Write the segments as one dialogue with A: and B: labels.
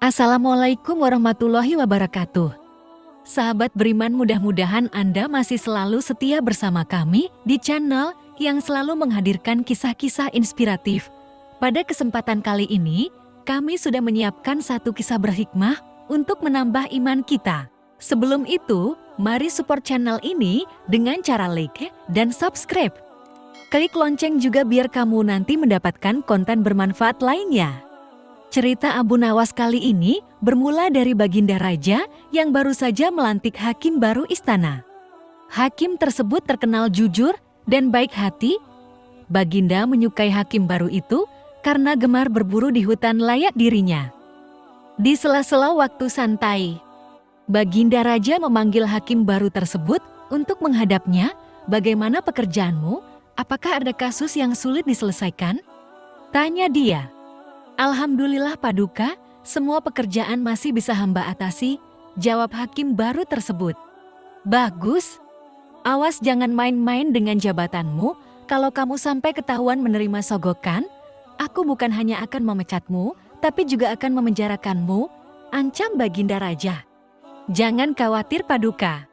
A: Assalamualaikum warahmatullahi wabarakatuh. Sahabat beriman, mudah-mudahan Anda masih selalu setia bersama kami di channel yang selalu menghadirkan kisah-kisah inspiratif. Pada kesempatan kali ini, kami sudah menyiapkan satu kisah berhikmah untuk menambah iman kita. Sebelum itu, mari support channel ini dengan cara like dan subscribe. Klik lonceng juga biar kamu nanti mendapatkan konten bermanfaat lainnya. Cerita Abu Nawas kali ini bermula dari Baginda Raja yang baru saja melantik hakim baru istana. Hakim tersebut terkenal jujur dan baik hati. Baginda menyukai hakim baru itu karena gemar berburu di hutan layak dirinya. Di sela-sela waktu santai, Baginda Raja memanggil hakim baru tersebut untuk menghadapnya. "Bagaimana pekerjaanmu? Apakah ada kasus yang sulit diselesaikan?" tanya dia. "Alhamdulillah Paduka, semua pekerjaan masih bisa hamba atasi," jawab hakim baru tersebut. "Bagus. Awas jangan main-main dengan jabatanmu. Kalau kamu sampai ketahuan menerima sogokan, aku bukan hanya akan memecatmu, tapi juga akan memenjarakanmu," ancam Baginda Raja. "Jangan khawatir Paduka.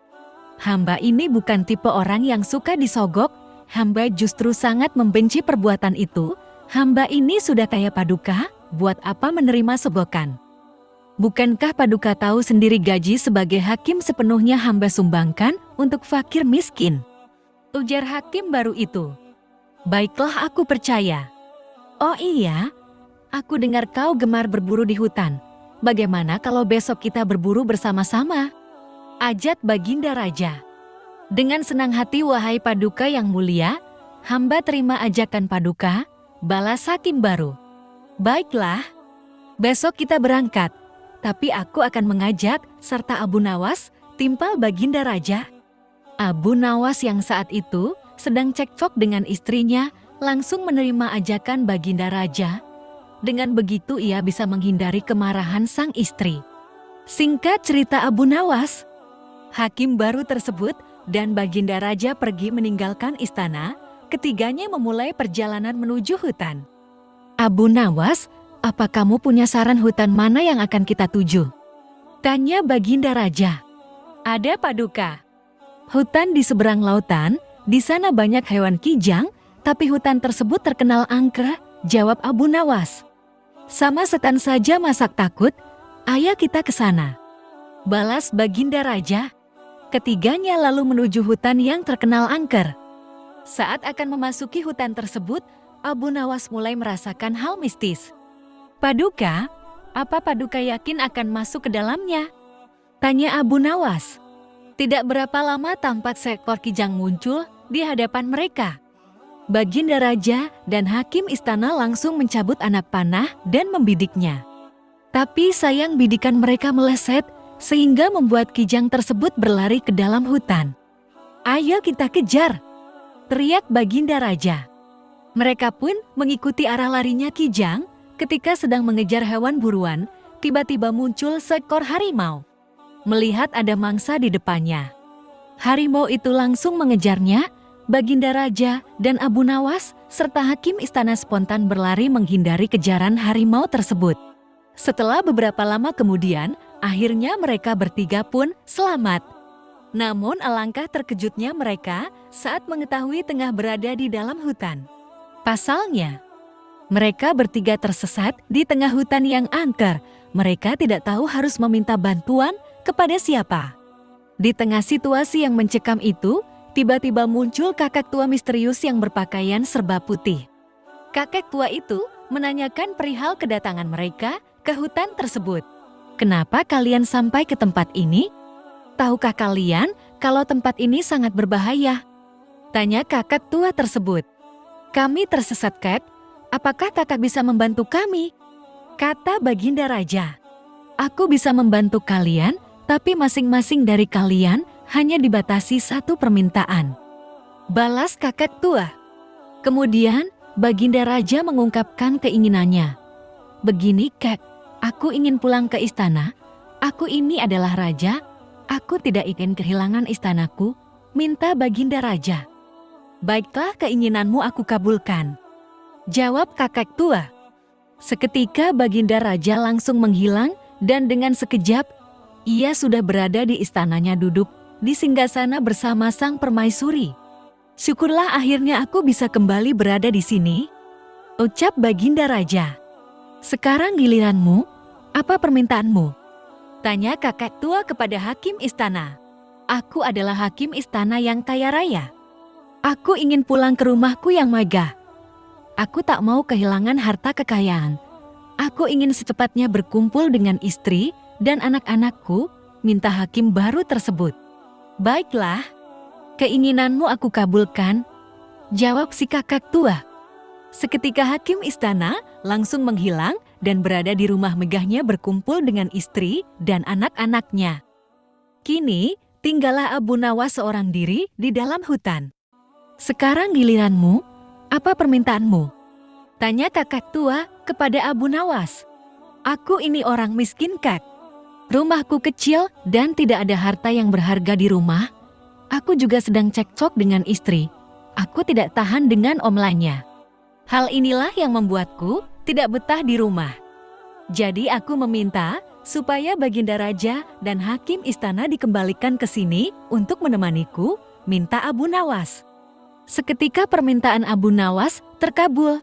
A: Hamba ini bukan tipe orang yang suka disogok. Hamba justru sangat membenci perbuatan itu. Hamba ini sudah kaya Paduka, buat apa menerima sogokan? Bukankah Paduka tahu sendiri gaji sebagai hakim sepenuhnya hamba sumbangkan untuk fakir miskin?" ujar hakim baru itu. "Baiklah, aku percaya." "Oh iya, aku dengar kau gemar berburu di hutan. Bagaimana kalau besok kita berburu bersama-sama?" ajak Baginda Raja. "Dengan senang hati wahai Paduka yang mulia, hamba terima ajakan Paduka," balas hakim baru. "Baiklah, besok kita berangkat, tapi aku akan mengajak serta Abu Nawas," timpal Baginda Raja. Abu Nawas yang saat itu sedang cekcok dengan istrinya langsung menerima ajakan Baginda Raja. Dengan begitu ia bisa menghindari kemarahan sang istri. Singkat cerita Abu Nawas, hakim baru tersebut dan Baginda Raja pergi meninggalkan istana. Ketiganya memulai perjalanan menuju hutan. "Abu Nawas, apa kamu punya saran hutan mana yang akan kita tuju?" tanya Baginda Raja. "Ada Paduka. Hutan di seberang lautan, di sana banyak hewan kijang, tapi hutan tersebut terkenal angker," jawab Abu Nawas. "Sama setan saja masak takut, ayo kita ke sana," balas Baginda Raja. Ketiganya lalu menuju hutan yang terkenal angker. Saat akan memasuki hutan tersebut, Abu Nawas mulai merasakan hal mistis. "Paduka, apa Paduka yakin akan masuk ke dalamnya?" tanya Abu Nawas. Tidak berapa lama tampak seekor kijang muncul di hadapan mereka. Baginda Raja dan hakim istana langsung mencabut anak panah dan membidiknya. Tapi sayang bidikan mereka meleset sehingga membuat kijang tersebut berlari ke dalam hutan. "Ayo kita kejar!" teriak Baginda Raja. Mereka pun mengikuti arah larinya kijang. Ketika sedang mengejar hewan buruan, tiba-tiba muncul seekor harimau. Melihat ada mangsa di depannya, harimau itu langsung mengejarnya. Baginda Raja dan Abu Nawas serta hakim istana spontan berlari menghindari kejaran harimau tersebut. Setelah beberapa lama kemudian, akhirnya mereka bertiga pun selamat. Namun alangkah terkejutnya mereka saat mengetahui tengah berada di dalam hutan. Pasalnya, mereka bertiga tersesat di tengah hutan yang angker. Mereka tidak tahu harus meminta bantuan kepada siapa. Di tengah situasi yang mencekam itu, tiba-tiba muncul kakek tua misterius yang berpakaian serba putih. Kakek tua itu menanyakan perihal kedatangan mereka ke hutan tersebut. "Kenapa kalian sampai ke tempat ini? Tahukah kalian kalau tempat ini sangat berbahaya?" tanya kakek tua tersebut. "Kami tersesat, Kek. Apakah kakak bisa membantu kami?" kata Baginda Raja. "Aku bisa membantu kalian, tapi masing-masing dari kalian hanya dibatasi satu permintaan," balas kakek tua. Kemudian Baginda Raja mengungkapkan keinginannya. "Begini Kek, aku ingin pulang ke istana. Aku ini adalah raja. Aku tidak ingin kehilangan istanaku," minta Baginda Raja. "Baiklah, keinginanmu aku kabulkan," jawab kakek tua. Seketika Baginda Raja langsung menghilang Dan dengan sekejap, ia sudah berada di istananya duduk di singgasana bersama sang permaisuri. Syukurlah akhirnya aku bisa kembali berada di sini, ucap Baginda Raja. Sekarang giliranmu, apa permintaanmu? Tanya kakek tua kepada hakim istana. Aku adalah hakim istana yang kaya raya. Aku ingin pulang ke rumahku yang megah. Aku tak mau kehilangan harta kekayaan. Aku ingin secepatnya berkumpul dengan istri dan anak-anakku, minta hakim baru tersebut. Baiklah, keinginanmu aku kabulkan, jawab si kakek tua. Seketika hakim istana langsung menghilang dan berada di rumah megahnya berkumpul dengan istri dan anak-anaknya. Kini, tinggallah Abu Nawas seorang diri di dalam hutan. Sekarang giliranmu, apa permintaanmu? Tanya kakek tua kepada Abu Nawas. Aku ini orang miskin, Kak. Rumahku kecil dan tidak ada harta yang berharga di rumah. Aku juga sedang cekcok dengan istri. Aku tidak tahan dengan omelannya. Hal inilah yang membuatku tidak betah di rumah. Jadi aku meminta supaya Baginda Raja dan hakim istana dikembalikan ke sini untuk menemaniku, minta Abu Nawas. Seketika permintaan Abu Nawas terkabul.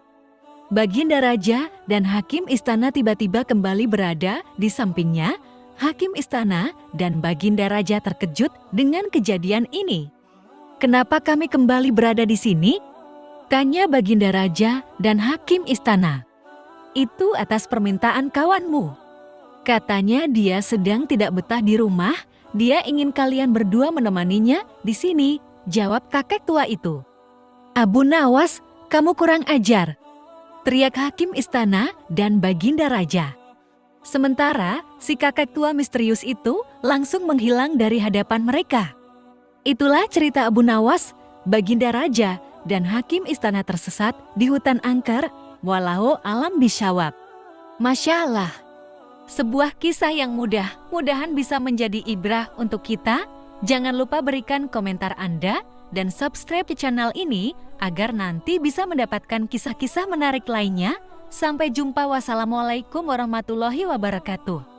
A: Baginda Raja dan hakim istana tiba-tiba kembali berada di sampingnya. Hakim istana dan Baginda Raja terkejut dengan kejadian ini. Kenapa kami kembali berada di sini? Tanya Baginda Raja dan hakim istana. Itu atas permintaan kawanmu. Katanya dia sedang tidak betah di rumah, dia ingin kalian berdua menemaninya di sini, jawab kakek tua itu. Abu Nawas, kamu kurang ajar, teriak hakim istana dan Baginda Raja. Sementara, si kakek tua misterius itu langsung menghilang dari hadapan mereka. Itulah cerita Abu Nawas, Baginda Raja, dan hakim istana tersesat di hutan angker, walau alam bisyawab. Masya Allah, sebuah kisah yang mudah-mudahan bisa menjadi ibrah untuk kita. Jangan lupa berikan komentar Anda dan subscribe ke channel ini agar nanti bisa mendapatkan kisah-kisah menarik lainnya. Sampai jumpa, wassalamualaikum warahmatullahi wabarakatuh.